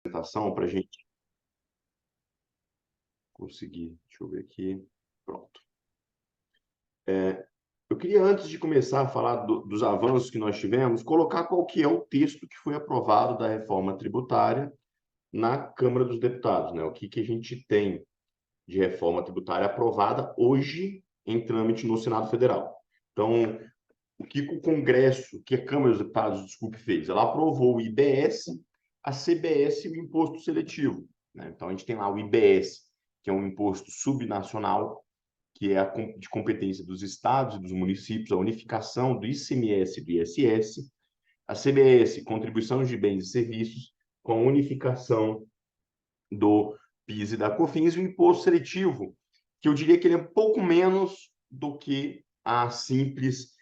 Apresentação para a gente conseguir. Deixa eu ver aqui. Pronto. Eu queria, antes de começar a falar dos avanços que nós tivemos, colocar qual que é o texto que foi aprovado da reforma tributária na Câmara dos Deputados, né? O que a gente tem de reforma tributária aprovada hoje em trâmite no Senado Federal. Então, o que o Congresso, o que a Câmara dos Deputados, desculpe, fez? Ela aprovou o IBS, a CBS e o imposto seletivo, né? Então, a gente tem lá o IBS, que é um imposto subnacional, que é de competência dos estados e dos municípios, a unificação do ICMS e do ISS, a CBS, contribuição de bens e serviços, com a unificação do PIS e da COFINS, e o imposto seletivo, que eu diria que ele é um pouco menos do que a simples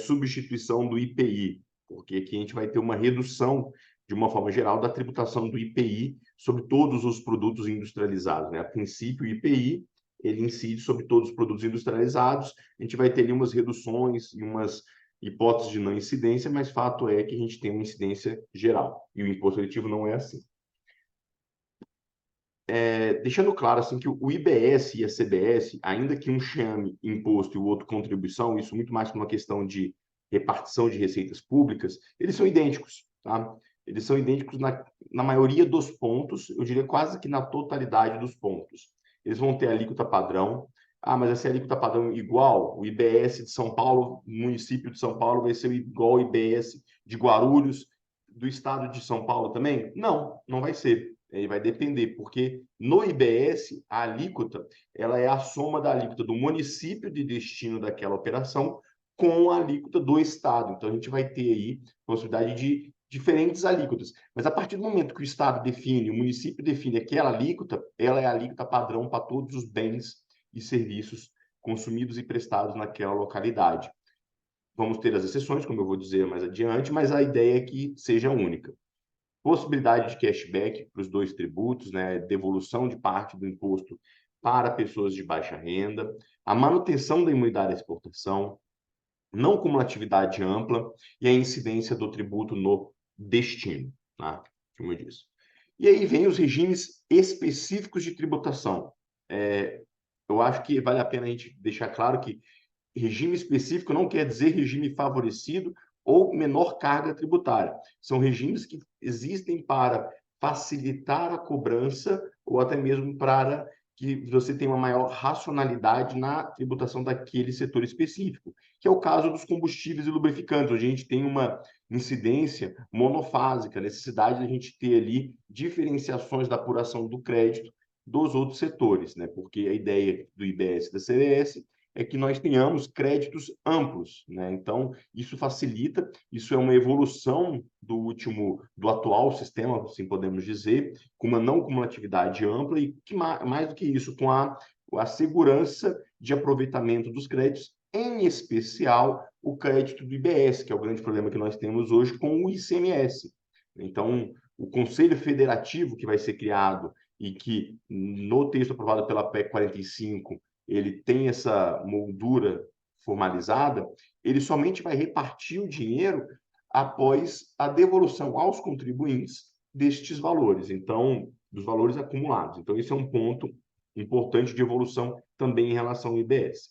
substituição do IPI, porque aqui a gente vai ter uma redução, de uma forma geral, da tributação do IPI sobre todos os produtos industrializados, né? A princípio, o IPI ele incide sobre todos os produtos industrializados, a gente vai ter ali umas reduções e umas hipóteses de não incidência, mas fato é que a gente tem uma incidência geral, e o imposto seletivo não é assim. Deixando claro assim que o IBS e a CBS, ainda que um chame imposto e o outro contribuição, isso muito mais por uma questão de repartição de receitas públicas, eles são idênticos, tá? Eles são idênticos na maioria dos pontos, eu diria quase que na totalidade dos pontos. Eles vão ter alíquota padrão. Ah, mas essa alíquota padrão igual, o IBS de São Paulo, município de São Paulo, vai ser igual ao IBS de Guarulhos, do estado de São Paulo também? Não, não vai ser. Ele vai depender, porque no IBS, a alíquota ela é a soma da alíquota do município de destino daquela operação com a alíquota do Estado. Então, a gente vai ter aí possibilidade de diferentes alíquotas. Mas a partir do momento que o Estado define, o município define aquela alíquota, ela é a alíquota padrão para todos os bens e serviços consumidos e prestados naquela localidade. Vamos ter as exceções, como eu vou dizer mais adiante, mas a ideia é que seja única. Possibilidade de cashback para os dois tributos, né? Devolução de parte do imposto para pessoas de baixa renda, a manutenção da imunidade à exportação, não cumulatividade ampla e a incidência do tributo no destino, tá? Como eu disse. E aí vem os regimes específicos de tributação. Eu acho que vale a pena a gente deixar claro que regime específico não quer dizer regime favorecido ou menor carga tributária. São regimes que existem para facilitar a cobrança ou até mesmo para que você tenha uma maior racionalidade na tributação daquele setor específico, que é o caso dos combustíveis e lubrificantes, onde a gente tem uma incidência monofásica, a necessidade de a gente ter ali diferenciações da apuração do crédito dos outros setores, né? Porque a ideia do IBS e da CDS é que nós tenhamos créditos amplos, né? Então, isso facilita, isso é uma evolução do atual sistema, assim podemos dizer, com uma não cumulatividade ampla e que mais do que isso, com a segurança de aproveitamento dos créditos, em especial o crédito do IBS, que é o grande problema que nós temos hoje com o ICMS. Então, o Conselho Federativo que vai ser criado e que, no texto aprovado pela PEC 45, ele tem essa moldura formalizada, ele somente vai repartir o dinheiro após a devolução aos contribuintes destes valores, então, dos valores acumulados. Então, esse é um ponto importante de evolução também em relação ao IBS.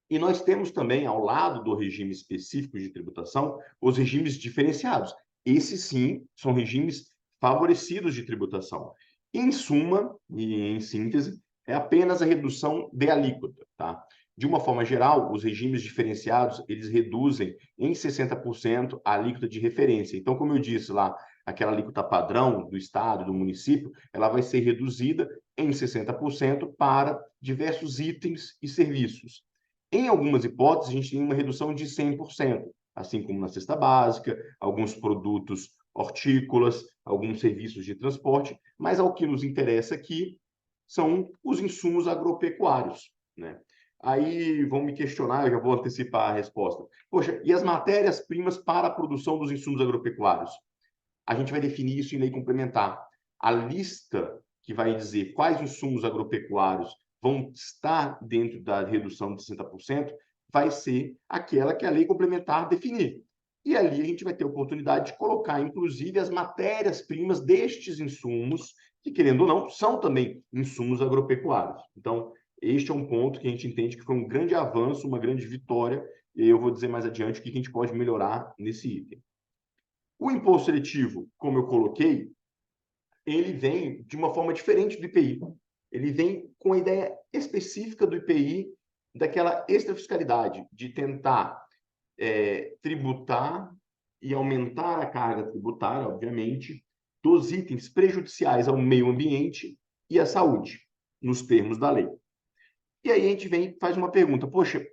E nós temos também, ao lado do regime específico de tributação, os regimes diferenciados. Esses, sim, são regimes favorecidos de tributação. Em suma, e em síntese, é apenas a redução de alíquota, tá? De uma forma geral, os regimes diferenciados, eles reduzem em 60% a alíquota de referência. Então, como eu disse lá, aquela alíquota padrão do estado, do município, ela vai ser reduzida em 60% para diversos itens e serviços. Em algumas hipóteses, a gente tem uma redução de 100%, assim como na cesta básica, alguns produtos hortícolas, alguns serviços de transporte, mas ao que nos interessa aqui são os insumos agropecuários, né? Aí vão me questionar, eu já vou antecipar a resposta. Poxa, e as matérias-primas para a produção dos insumos agropecuários? A gente vai definir isso em lei complementar. A lista que vai dizer quais insumos agropecuários vão estar dentro da redução de 60% vai ser aquela que a lei complementar definir. E ali a gente vai ter a oportunidade de colocar, inclusive, as matérias-primas destes insumos, que, querendo ou não, são também insumos agropecuários. Então, este é um ponto que a gente entende que foi um grande avanço, uma grande vitória, e eu vou dizer mais adiante o que a gente pode melhorar nesse item. O imposto seletivo, como eu coloquei, ele vem de uma forma diferente do IPI. Ele vem com a ideia específica do IPI, daquela extrafiscalidade, de tentar tributar e aumentar a carga tributária, obviamente, dos itens prejudiciais ao meio ambiente e à saúde, nos termos da lei. E aí a gente vem e faz uma pergunta, poxa,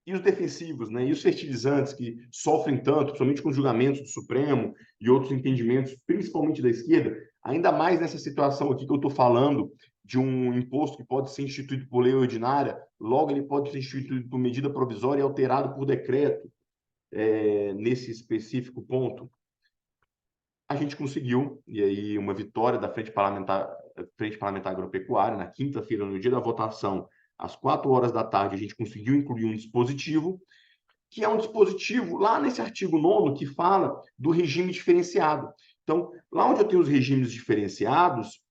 e os defensivos, né? E os fertilizantes que sofrem tanto, principalmente com os julgamentos do Supremo e outros entendimentos, principalmente da esquerda, ainda mais nessa situação aqui que eu estou falando, de um imposto que pode ser instituído por lei ordinária, logo ele pode ser instituído por medida provisória e alterado por decreto, nesse específico ponto. A gente conseguiu, e aí uma vitória da Frente Parlamentar Agropecuária, na quinta-feira, no dia da votação, às 4 horas da tarde, a gente conseguiu incluir um dispositivo, que é um dispositivo lá nesse artigo 9º que fala do regime diferenciado. Então, lá onde eu tenho os regimes diferenciados,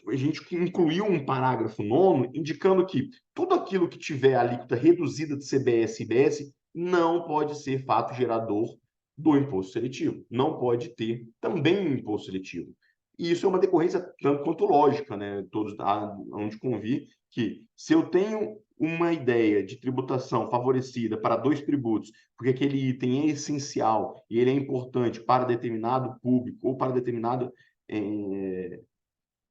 a gente incluiu um parágrafo 9º indicando que tudo aquilo que tiver alíquota reduzida de CBS e IBS não pode ser fato gerador do imposto seletivo. Não pode ter também um imposto seletivo. E isso é uma decorrência tanto quanto lógica, né? Todos onde convir que se eu tenho uma ideia de tributação favorecida para dois tributos, porque aquele item é essencial e ele é importante para determinado público ou para determinado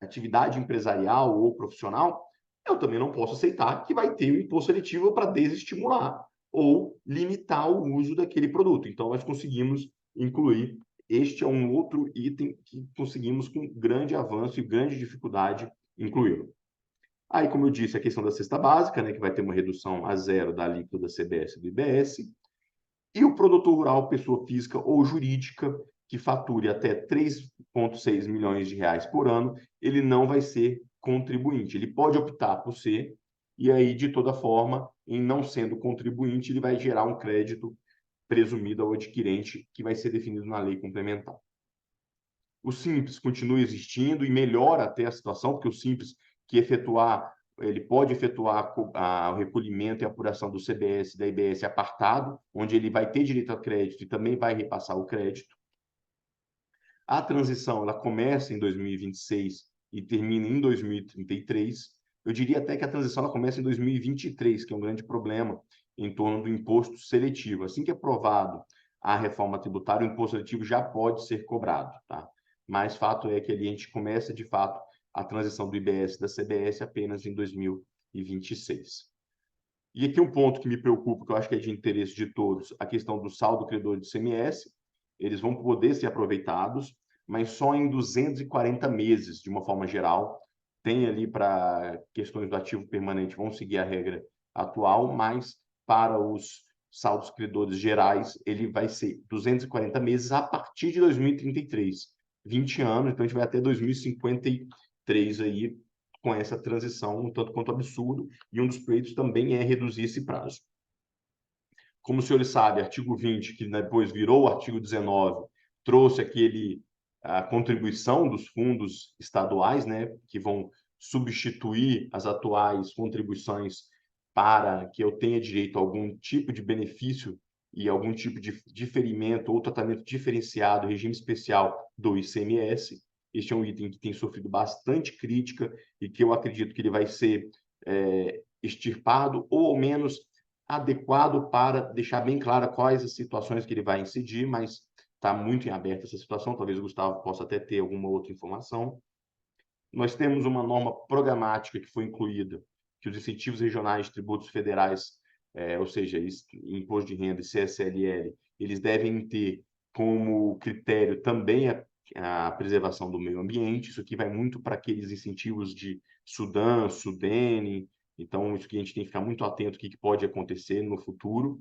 atividade empresarial ou profissional, eu também não posso aceitar que vai ter um imposto seletivo para desestimular ou limitar o uso daquele produto. Então, nós conseguimos incluir. Este é um outro item que conseguimos, com grande avanço e grande dificuldade, incluí-lo. Aí, como eu disse, a questão da cesta básica, né, que vai ter uma redução a zero da alíquota da CBS e do IBS, e o produtor rural, pessoa física ou jurídica, que fature até 3,6 milhões de reais por ano, ele não vai ser contribuinte. Ele pode optar por ser, e aí, de toda forma, em não sendo contribuinte, ele vai gerar um crédito presumido ao adquirente, que vai ser definido na lei complementar. O Simples continua existindo e melhora até a situação, porque o Simples ele pode efetuar o recolhimento e apuração do CBS e da IBS apartado, onde ele vai ter direito a crédito e também vai repassar o crédito. A transição ela começa em 2026 e termina em 2033. Eu diria até que a transição ela começa em 2023, que é um grande problema em torno do imposto seletivo. Assim que é aprovado a reforma tributária, o imposto seletivo já pode ser cobrado, tá? Mas fato é que ali a gente começa, de fato, a transição do IBS e da CBS apenas em 2026. E aqui um ponto que me preocupa, que eu acho que é de interesse de todos, a questão do saldo credor de ICMS. Eles vão poder ser aproveitados, mas só em 240 meses, de uma forma geral. Tem ali para questões do ativo permanente, vão seguir a regra atual, mas para os saldos credores gerais, ele vai ser 240 meses a partir de 2033. 20 anos, então a gente vai até 2053 aí, com essa transição um tanto quanto absurdo, e um dos pleitos também é reduzir esse prazo. Como os senhores sabem, artigo 20, que depois virou artigo 19, trouxe a contribuição dos fundos estaduais, né, que vão substituir as atuais contribuições para que eu tenha direito a algum tipo de benefício e algum tipo de diferimento ou tratamento diferenciado, regime especial do ICMS. Este é um item que tem sofrido bastante crítica e que eu acredito que ele vai ser extirpado ou, ao menos, adequado para deixar bem clara quais as situações que ele vai incidir, mas está muito em aberto essa situação. Talvez o Gustavo possa até ter alguma outra informação. Nós temos uma norma programática que foi incluída, que os incentivos regionais de tributos federais, ou seja, imposto de renda e CSLL, eles devem ter como critério também a preservação do meio ambiente. Isso aqui vai muito para aqueles incentivos de Sudã, Sudene. Então, isso que a gente tem que ficar muito atento o que pode acontecer no futuro.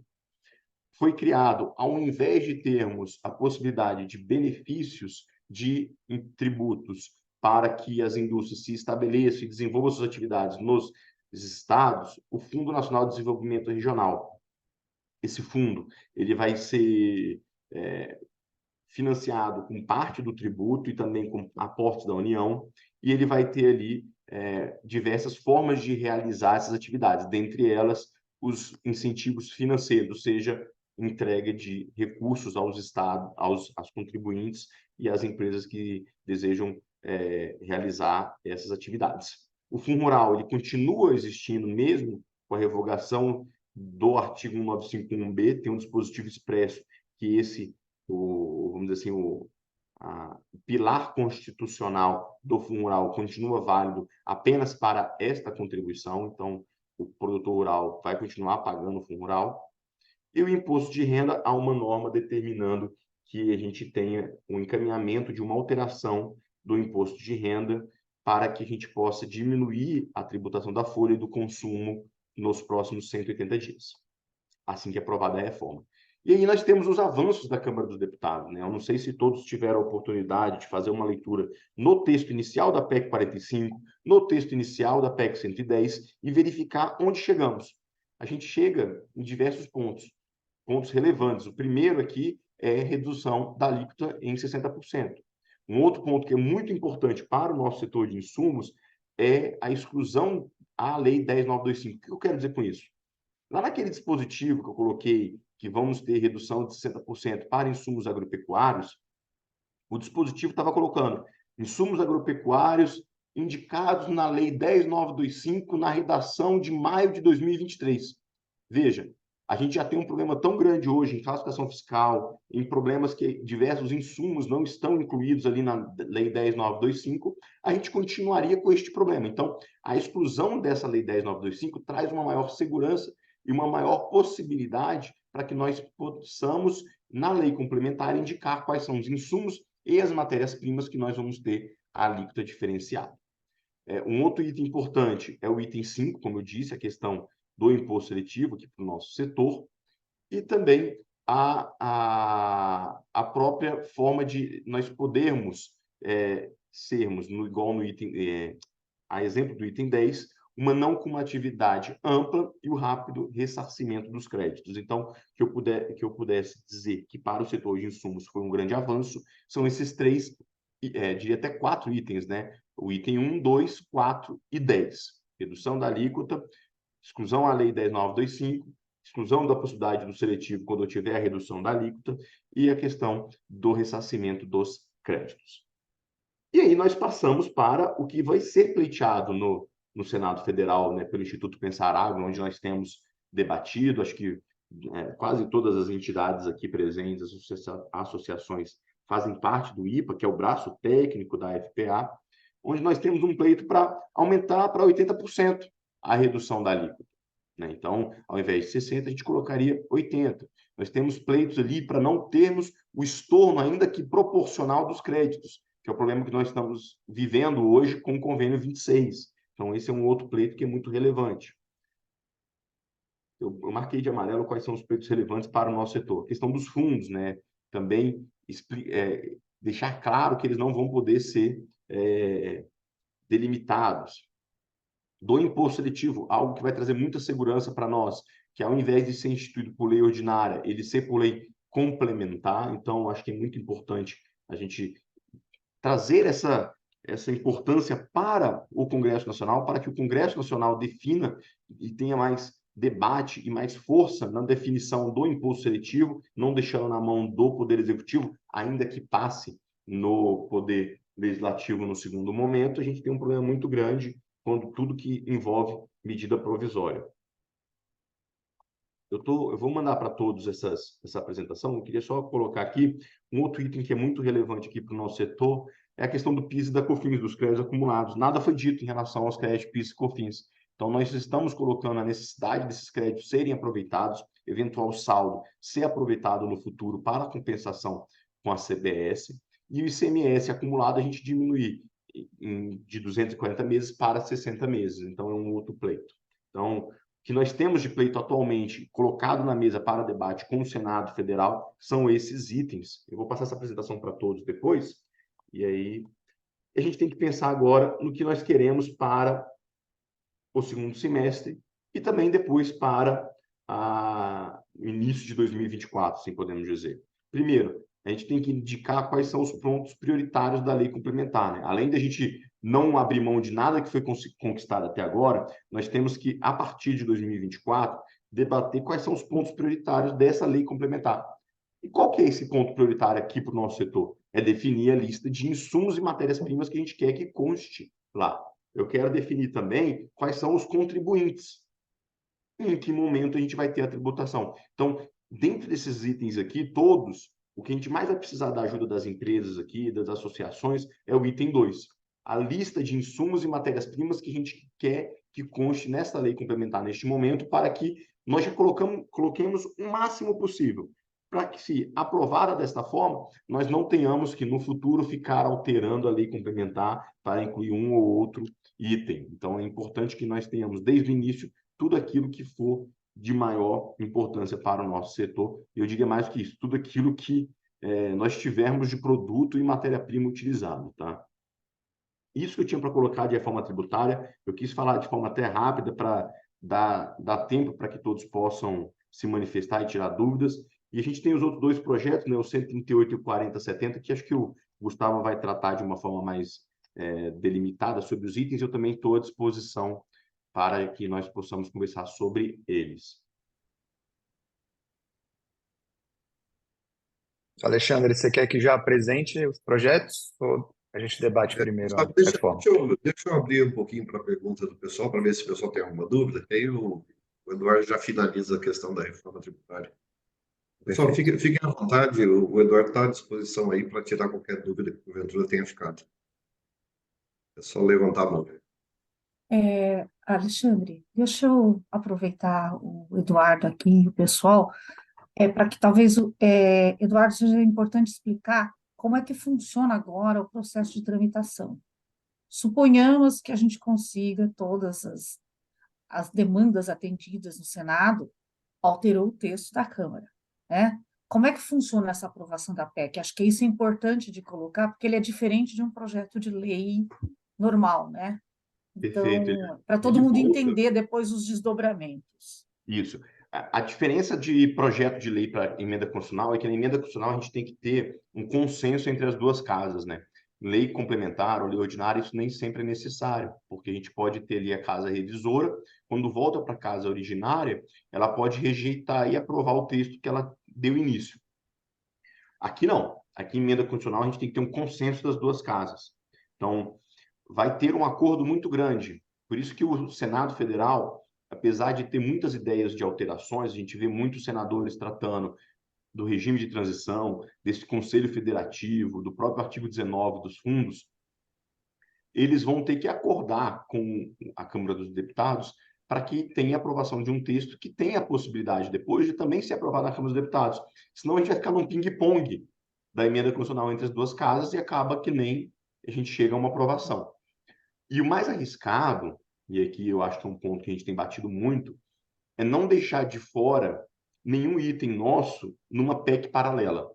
Foi criado, ao invés de termos a possibilidade de benefícios de tributos para que as indústrias se estabeleçam e desenvolvam suas atividades nos estados, o Fundo Nacional de Desenvolvimento Regional. esse fundo ele vai ser financiado com parte do tributo e também com aportes da União, e ele vai ter ali diversas formas de realizar essas atividades, dentre elas os incentivos financeiros, seja entrega de recursos aos estados, aos contribuintes e às empresas que desejam realizar essas atividades. O Fundo Rural ele continua existindo mesmo com a revogação do artigo 1951B, tem um dispositivo expresso que vamos dizer assim, o pilar constitucional do Fundo Rural continua válido apenas para esta contribuição, então o produtor rural vai continuar pagando o Fundo Rural. E o imposto de renda, há uma norma determinando que a gente tenha um encaminhamento de uma alteração do imposto de renda para que a gente possa diminuir a tributação da folha e do consumo nos próximos 180 dias, assim que aprovada a reforma. E aí nós temos os avanços da Câmara dos Deputados, né? Eu não sei se todos tiveram a oportunidade de fazer uma leitura no texto inicial da PEC 45, no texto inicial da PEC 110 e verificar onde chegamos. A gente chega em diversos pontos relevantes. O primeiro aqui é a redução da alíquota em 60%. Um outro ponto que é muito importante para o nosso setor de insumos é a exclusão à Lei 10.925. O que eu quero dizer com isso? Lá naquele dispositivo que eu coloquei, que vamos ter redução de 60% para insumos agropecuários, o dispositivo estava colocando insumos agropecuários indicados na Lei 10.925, na redação de maio de 2023. Veja, a gente já tem um problema tão grande hoje em classificação fiscal, em problemas que diversos insumos não estão incluídos ali na Lei 10.925, a gente continuaria com este problema. Então, a exclusão dessa Lei 10.925 traz uma maior segurança e uma maior possibilidade para que nós possamos, na lei complementar, indicar quais são os insumos e as matérias-primas que nós vamos ter a alíquota diferenciada. Um outro item importante é o item 5, como eu disse, a questão do imposto seletivo aqui para o nosso setor, e também a própria forma de nós podermos sermos, igual no item, a exemplo do item 10, uma não cumulatividade ampla e o rápido ressarcimento dos créditos. Então, que eu pudesse dizer que para o setor de insumos foi um grande avanço, são esses três, diria até 4 itens, né? O item 1, 2, 4 e 10. Redução da alíquota, exclusão à Lei 10.925, exclusão da possibilidade do seletivo quando eu tiver a redução da alíquota e a questão do ressarcimento dos créditos. E aí nós passamos para o que vai ser pleiteado no Senado Federal, né, pelo Instituto Pensar Agro, onde nós temos debatido, acho que quase todas as entidades aqui presentes, as associações, fazem parte do IPA, que é o braço técnico da FPA, onde nós temos um pleito para aumentar para 80% a redução da alíquota. Né? Então, ao invés de 60, a gente colocaria 80. Nós temos pleitos ali para não termos o estorno, ainda que proporcional, dos créditos, que é o problema que nós estamos vivendo hoje com o convênio 26. Então, esse é um outro pleito que é muito relevante. Eu marquei de amarelo quais são os pleitos relevantes para o nosso setor. A questão dos fundos, né? Também deixar claro que eles não vão poder ser delimitados. Do imposto seletivo, algo que vai trazer muita segurança para nós, que ao invés de ser instituído por lei ordinária, ele ser por lei complementar. Então, acho que é muito importante a gente trazer essa importância para o Congresso Nacional, para que o Congresso Nacional defina e tenha mais debate e mais força na definição do imposto seletivo, não deixando na mão do Poder Executivo, ainda que passe no Poder Legislativo no segundo momento. A gente tem um problema muito grande quando tudo que envolve medida provisória. Eu vou mandar para todos essa apresentação. Eu queria só colocar aqui um outro item que é muito relevante aqui para o nosso setor, é a questão do PIS e da COFINS, dos créditos acumulados. Nada foi dito em relação aos créditos PIS e COFINS. Então, nós estamos colocando a necessidade desses créditos serem aproveitados, eventual saldo ser aproveitado no futuro para a compensação com a CBS, e o ICMS acumulado a gente diminuir de 240 meses para 60 meses. Então, é um outro pleito. Então, que nós temos de pleito atualmente colocado na mesa para debate com o Senado Federal são esses itens. Eu vou passar essa apresentação para todos depois, e aí a gente tem que pensar agora no que nós queremos para o segundo semestre e também depois para no início de 2024, assim podemos dizer. Primeiro, a gente tem que indicar quais são os pontos prioritários da lei complementar, né? Além da gente não abrir mão de nada que foi conquistado até agora, nós temos que, a partir de 2024, debater quais são os pontos prioritários dessa lei complementar. E qual que é esse ponto prioritário aqui para o nosso setor? É definir a lista de insumos e matérias-primas que a gente quer que conste lá. Eu quero definir também quais são os contribuintes, em que momento a gente vai ter a tributação. Então, dentro desses itens aqui, todos, o que a gente mais vai precisar da ajuda das empresas aqui, das associações, é o item 2. A lista de insumos e matérias-primas que a gente quer que conste nesta lei complementar neste momento, para que nós já coloquemos o máximo possível, para que, se aprovada desta forma, nós não tenhamos que, no futuro, ficar alterando a lei complementar para incluir um ou outro item. Então, é importante que nós tenhamos, desde o início, tudo aquilo que for de maior importância para o nosso setor. Eu diria mais que isso, tudo aquilo que nós tivermos de produto e matéria-prima utilizado, tá? Isso que eu tinha para colocar de reforma tributária, eu quis falar de forma até rápida para dar tempo para que todos possam se manifestar e tirar dúvidas. E a gente tem os outros dois projetos, né, o 138 e o 4070, que acho que o Gustavo vai tratar de uma forma mais delimitada sobre os itens. Eu também estou à disposição para que nós possamos conversar sobre eles. Alexandre, você quer que já apresente os projetos ou a gente debate primeiro Só a deixa, reforma? deixa eu abrir um pouquinho para a pergunta do pessoal, para ver se o pessoal tem alguma dúvida. Aí o Eduardo já finaliza a questão da reforma tributária. Pessoal, Perfeito. fiquem à vontade, o Eduardo está à disposição aí para tirar qualquer dúvida que porventura tenha ficado. É só levantar a mão. Alexandre, deixa eu aproveitar o Eduardo aqui e o pessoal, para que talvez, Eduardo, seja importante explicar como é que funciona agora o processo de tramitação. Suponhamos que a gente consiga todas as demandas atendidas no Senado, alterou o texto da Câmara, né? Como é que funciona essa aprovação da PEC? Acho que isso é importante de colocar, porque ele é diferente de um projeto de lei normal, né? Perfeito. Então, para todo Ele mundo volta. entender depois os desdobramentos. Isso. A diferença de projeto de lei para emenda constitucional é que na emenda constitucional a gente tem que ter um consenso entre as duas casas, né? Lei complementar ou lei ordinária, isso nem sempre é necessário, porque a gente pode ter ali a casa revisora, quando volta para a casa originária, ela pode rejeitar e aprovar o texto que ela deu início. Aqui não. Aqui em emenda constitucional a gente tem que ter um consenso das duas casas. Então, vai ter um acordo muito grande. Por isso que o Senado Federal, apesar de ter muitas ideias de alterações, a gente vê muitos senadores tratando do regime de transição, desse Conselho Federativo, do próprio artigo 19 dos fundos, eles vão ter que acordar com a Câmara dos Deputados para que tenha aprovação de um texto que tenha a possibilidade depois de também ser aprovado na Câmara dos Deputados. Senão a gente vai ficar num ping-pong da emenda constitucional entre as duas casas e acaba que nem a gente chega a uma aprovação. E o mais arriscado, e aqui eu acho que é um ponto que a gente tem batido muito, é não deixar de fora nenhum item nosso numa PEC paralela.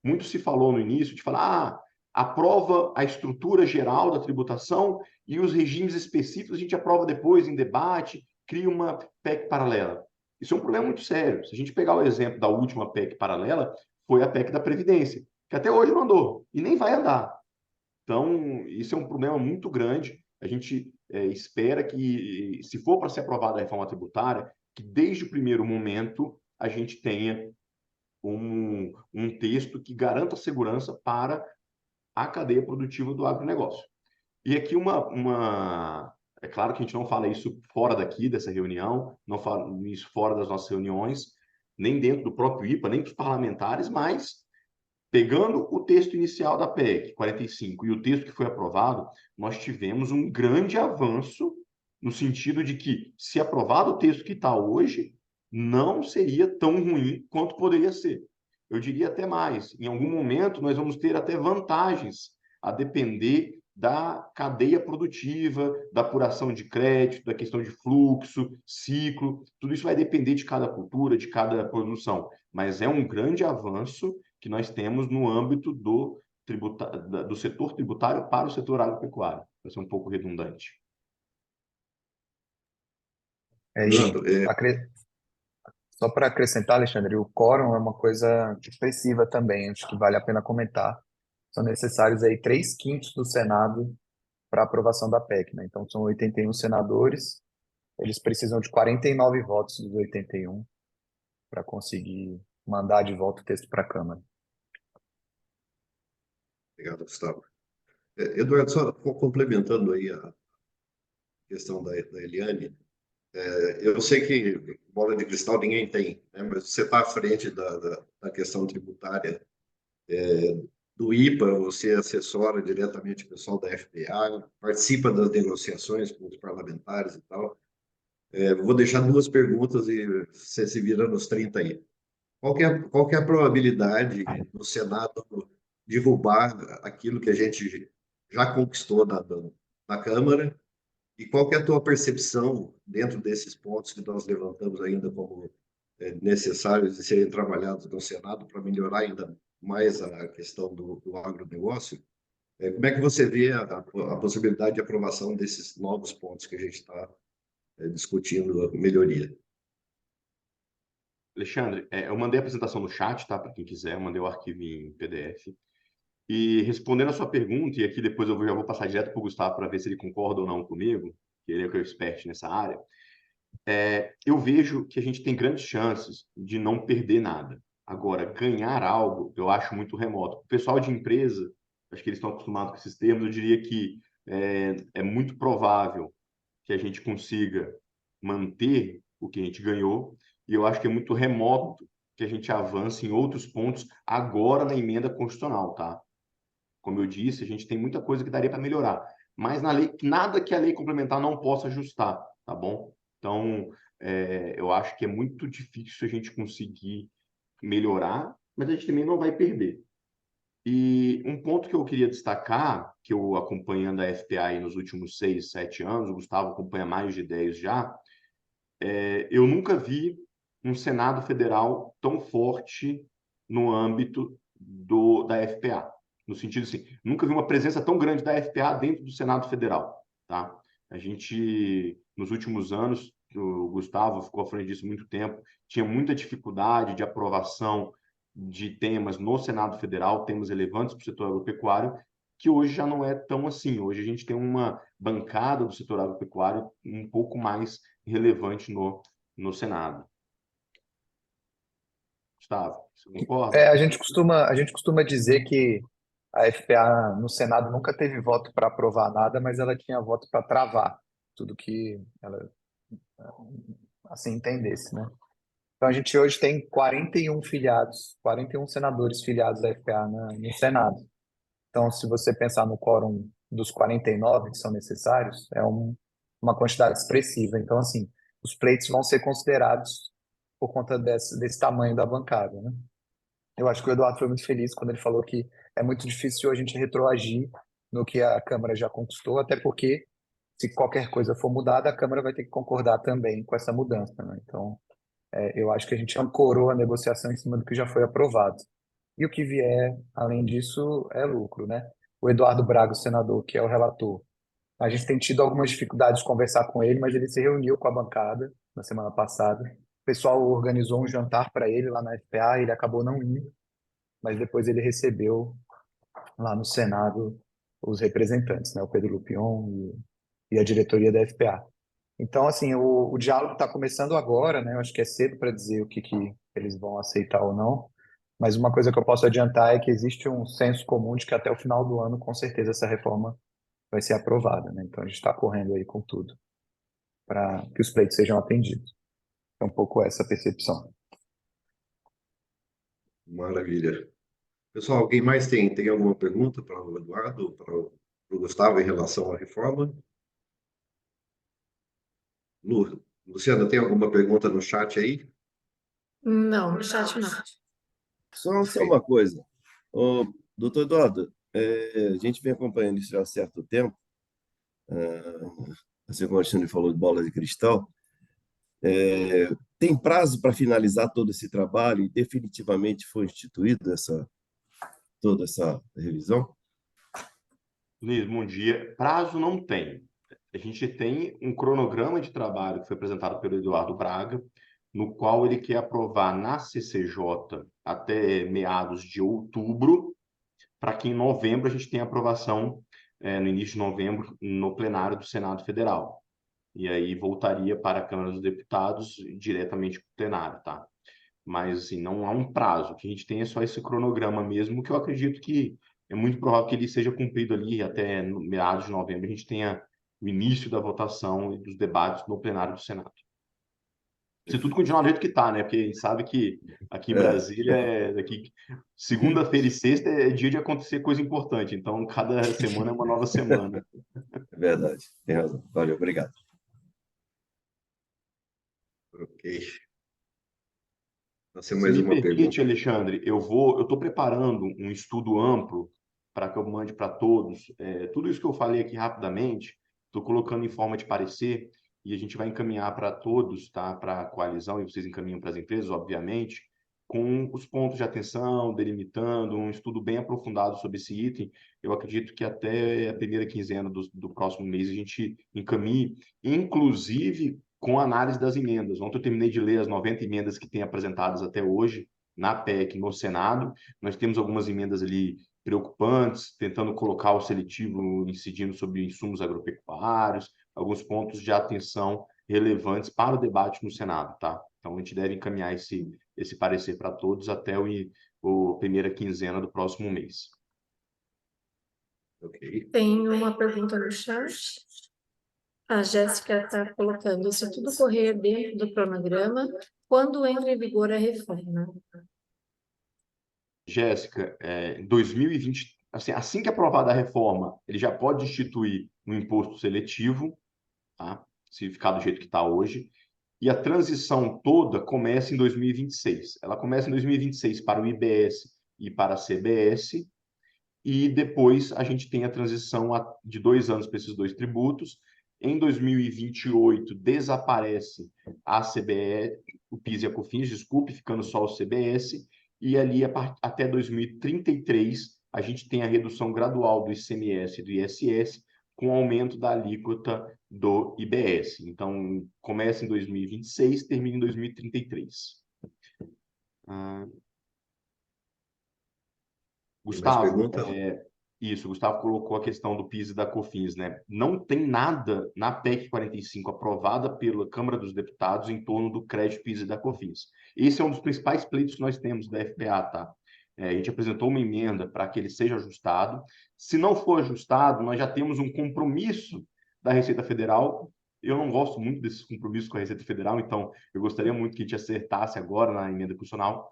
Muito se falou no início de falar, aprova a estrutura geral da tributação e os regimes específicos a gente aprova depois em debate, cria uma PEC paralela. Isso é um problema muito sério. Se a gente pegar o exemplo da última PEC paralela, foi a PEC da Previdência, que até hoje não andou e nem vai andar. Então, isso é um problema muito grande. A gente espera que, se for para ser aprovada a reforma tributária, que desde o primeiro momento a gente tenha um texto que garanta segurança para a cadeia produtiva do agronegócio. E aqui é claro que a gente não fala isso fora daqui, dessa reunião, não fala isso fora das nossas reuniões, nem dentro do próprio IPA, nem para os parlamentares, mas pegando o texto inicial da PEC 45 e o texto que foi aprovado, nós tivemos um grande avanço no sentido de que, se aprovado o texto que está hoje, não seria tão ruim quanto poderia ser. Eu diria até mais, em algum momento nós vamos ter até vantagens a depender da cadeia produtiva, da apuração de crédito, da questão de fluxo, ciclo, tudo isso vai depender de cada cultura, de cada produção, mas é um grande avanço que nós temos no âmbito do setor tributário para o setor agropecuário. Vai ser um pouco redundante. É, Fernando, Só para acrescentar, Alexandre, o quórum é uma coisa expressiva também, acho que vale a pena comentar. São necessários aí 3/5 do Senado para aprovação da PEC, né? Então, são 81 senadores, eles precisam de 49 votos dos 81 para conseguir mandar de volta o texto para a Câmara. Obrigado, Gustavo. Eduardo, só complementando aí a questão da Eliane, eu sei que bola de cristal ninguém tem, né? Mas você está à frente da questão tributária do IPA, você assessora diretamente o pessoal da FPA, participa das negociações com os parlamentares e tal. Vou deixar duas perguntas e você se vira nos 30 aí. Qual que é a probabilidade do Senado derrubar aquilo que a gente já conquistou na Câmara? E qual que é a tua percepção dentro desses pontos que nós levantamos ainda como necessários de serem trabalhados no Senado para melhorar ainda mais a questão do agronegócio? Como é que você vê a possibilidade de aprovação desses novos pontos que a gente está discutindo a melhoria? Alexandre, eu mandei a apresentação no chat, tá? Para quem quiser, eu mandei o arquivo em PDF. E respondendo a sua pergunta, e aqui depois já vou passar direto para o Gustavo para ver se ele concorda ou não comigo, que ele é o expert nessa área, eu vejo que a gente tem grandes chances de não perder nada. Agora, ganhar algo, eu acho muito remoto. O pessoal de empresa, acho que eles estão acostumados com esses termos, eu diria que é muito provável que a gente consiga manter o que a gente ganhou, e eu acho que é muito remoto que a gente avance em outros pontos agora na emenda constitucional, tá? Como eu disse, a gente tem muita coisa que daria para melhorar, mas na lei, nada que a lei complementar não possa ajustar, tá bom? Então, eu acho que é muito difícil a gente conseguir melhorar, mas a gente também não vai perder. E um ponto que eu queria destacar, que eu acompanhando a FPA aí nos últimos 6, 7 anos, o Gustavo acompanha mais de 10 já, eu nunca vi um Senado Federal tão forte no âmbito da FPA. No sentido assim, nunca vi uma presença tão grande da FPA dentro do Senado Federal. Tá? A gente, nos últimos anos, o Gustavo ficou à frente disso muito tempo, tinha muita dificuldade de aprovação de temas no Senado Federal, temas relevantes para o setor agropecuário, que hoje já não é tão assim. Hoje a gente tem uma bancada do setor agropecuário um pouco mais relevante no Senado. Gustavo, você concorda? A gente costuma dizer que a FPA no Senado nunca teve voto para aprovar nada, mas ela tinha voto para travar tudo que ela assim entendesse, né? Então a gente hoje tem 41 filiados, 41 senadores filiados da FPA no Senado. Então, se você pensar no quórum dos 49 que são necessários, uma quantidade expressiva. Então, assim, os pleitos vão ser considerados por conta desse tamanho da bancada, né? Eu acho que o Eduardo foi muito feliz quando ele falou que é muito difícil a gente retroagir no que a Câmara já conquistou, até porque se qualquer coisa for mudada, a Câmara vai ter que concordar também com essa mudança, né? Então, eu acho que a gente ancorou a negociação em cima do que já foi aprovado. E o que vier, além disso, é lucro, né? O Eduardo Braga, o senador, que é o relator, a gente tem tido algumas dificuldades de conversar com ele, mas ele se reuniu com a bancada na semana passada. O pessoal organizou um jantar para ele lá na FPA, ele acabou não indo, mas depois ele recebeu lá no Senado os representantes, né? O Pedro Lupion e a diretoria da FPA. Então, assim, o diálogo está começando agora, né? Eu acho que é cedo para dizer o que eles vão aceitar ou não, mas uma coisa que eu posso adiantar é que existe um senso comum de que até o final do ano, com certeza, essa reforma vai ser aprovada, né? Então, a gente está correndo aí com tudo para que os pleitos sejam atendidos. É um pouco essa percepção. Maravilha. Pessoal, alguém mais tem alguma pergunta para o Eduardo, para o Gustavo em relação à reforma? Luciana, tem alguma pergunta no chat aí? Não, no chat não. Só uma coisa. Ô, doutor Eduardo, a gente vem acompanhando isso já há certo tempo, assim como o Alexandre falou de bola de cristal. Tem prazo para finalizar todo esse trabalho e definitivamente foi instituída toda essa revisão? Luiz, bom dia. Prazo não tem. A gente tem um cronograma de trabalho que foi apresentado pelo Eduardo Braga. no qual ele quer aprovar na CCJ até meados de outubro, para que em novembro a gente tenha aprovação, no início de novembro, no plenário do Senado Federal. E aí voltaria para a Câmara dos Deputados diretamente para o plenário, tá? Mas, assim, não há um prazo. O que a gente tem é só esse cronograma mesmo, que eu acredito que é muito provável que ele seja cumprido ali até meados de novembro, a gente tenha o início da votação e dos debates no plenário do Senado. Se tudo continuar do jeito que está, né? Porque a gente sabe que aqui em Brasília, daqui segunda-feira e sexta é dia de acontecer coisa importante. Então, cada semana é uma nova semana. É verdade, tem razão. Valeu, obrigado. Ok. Nós temos Se mais me uma permite, pergunta. Alexandre, eu estou preparando um estudo amplo para que eu mande para todos. Tudo isso que eu falei aqui rapidamente, estou colocando em forma de parecer e a gente vai encaminhar para todos, tá? Para a coalizão, e vocês encaminham para as empresas, obviamente, com os pontos de atenção, delimitando um estudo bem aprofundado sobre esse item. Eu acredito que até a primeira quinzena do próximo mês a gente encaminhe, inclusive com análise das emendas. Ontem eu terminei de ler as 90 emendas que tem apresentadas até hoje na PEC no Senado. Nós temos algumas emendas ali preocupantes, tentando colocar o seletivo incidindo sobre insumos agropecuários, alguns pontos de atenção relevantes para o debate no Senado, tá? Então a gente deve encaminhar esse parecer para todos até a primeira quinzena do próximo mês. Ok. Tem uma pergunta no chat. A Jéssica está colocando: se tudo correr dentro do cronograma, quando entra em vigor a reforma? Jéssica, em 2020, assim que aprovada a reforma, ele já pode instituir um imposto seletivo, tá? Se ficar do jeito que está hoje. E a transição toda começa em 2026. Ela começa em 2026 para o IBS e para a CBS, e depois a gente tem a transição de 2 anos para esses dois tributos. Em 2028 desaparece a CBS, o PIS e a COFINS, desculpe, ficando só o CBS, e ali até 2033 a gente tem a redução gradual do ICMS e do ISS, com aumento da alíquota do IBS. Então, começa em 2026, termina em 2033. Tem mais Gustavo, perguntas? isso, o Gustavo colocou a questão do PIS e da COFINS, né? Não tem nada na PEC 45 aprovada pela Câmara dos Deputados em torno do crédito PIS e da COFINS. Esse é um dos principais pleitos que nós temos da FPA, tá? A gente apresentou uma emenda para que ele seja ajustado. Se não for ajustado, nós já temos um compromisso da Receita Federal. Eu não gosto muito desses compromissos com a Receita Federal, então eu gostaria muito que a gente acertasse agora na emenda constitucional,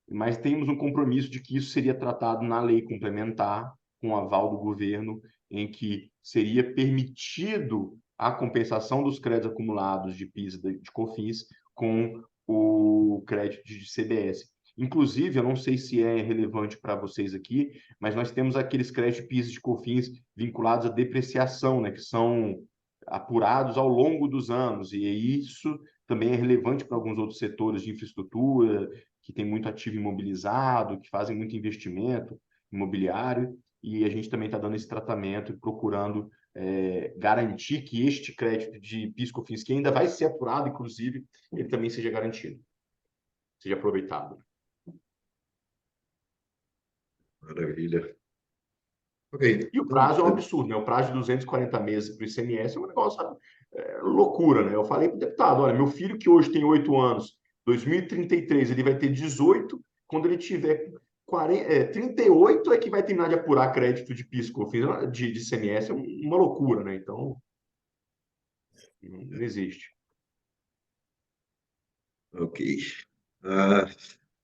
mas temos um compromisso de que isso seria tratado na lei complementar, com aval do governo, em que seria permitido a compensação dos créditos acumulados de PIS e de COFINS com o crédito de CBS. Inclusive, eu não sei se é relevante para vocês aqui, mas nós temos aqueles créditos de PIS e de COFINS vinculados à depreciação, né, que são apurados ao longo dos anos, e isso também é relevante para alguns outros setores de infraestrutura, que tem muito ativo imobilizado, que fazem muito investimento imobiliário, e a gente também está dando esse tratamento e procurando garantir que este crédito de PIS/COFINS, que ainda vai ser apurado, inclusive, ele também seja garantido, seja aproveitado. Maravilha. Ok. E o prazo é um absurdo, né? O prazo de 240 meses para o ICMS é um negócio, sabe? Loucura, né? Eu falei para o deputado, olha, meu filho que hoje tem 8 anos, 2033 ele vai ter 18, quando ele tiver 38 é que vai terminar de apurar crédito de PIS, de ICMS, é uma loucura, né? Então, não existe. Ok. A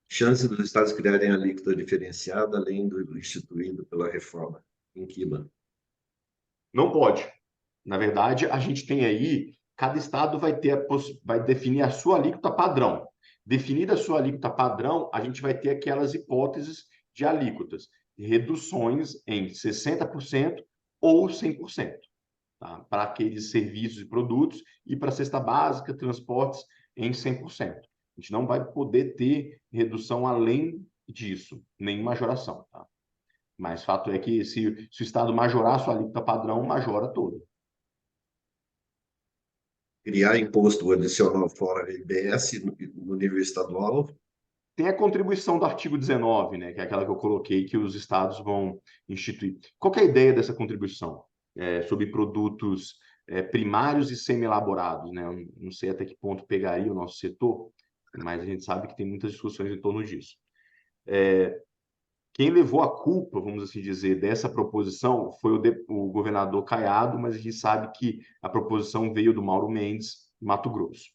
chance dos estados criarem a alíquota diferenciada, além do instituído pela reforma em Quila. Não pode. Na verdade, a gente tem aí, cada estado vai definir a sua alíquota padrão. Definida a sua alíquota padrão, a gente vai ter aquelas hipóteses de alíquotas, reduções em 60% ou 100%, tá? Para aqueles serviços e produtos, e para a cesta básica, transportes em 100%. A gente não vai poder ter redução além disso, nem majoração, tá? Mas fato é que se o estado majorar a sua alíquota padrão, majora toda. criar imposto adicional fora IBS no nível estadual? Tem a contribuição do artigo 19, né, que é aquela que eu coloquei, que os estados vão instituir. Qual que é a ideia dessa contribuição? Sobre produtos primários e semi-elaborados, né? Eu não sei até que ponto pegaria o nosso setor, mas a gente sabe que tem muitas discussões em torno disso. Quem levou a culpa, vamos assim dizer, dessa proposição foi o governador Caiado, mas a gente sabe que a proposição veio do Mauro Mendes, Mato Grosso.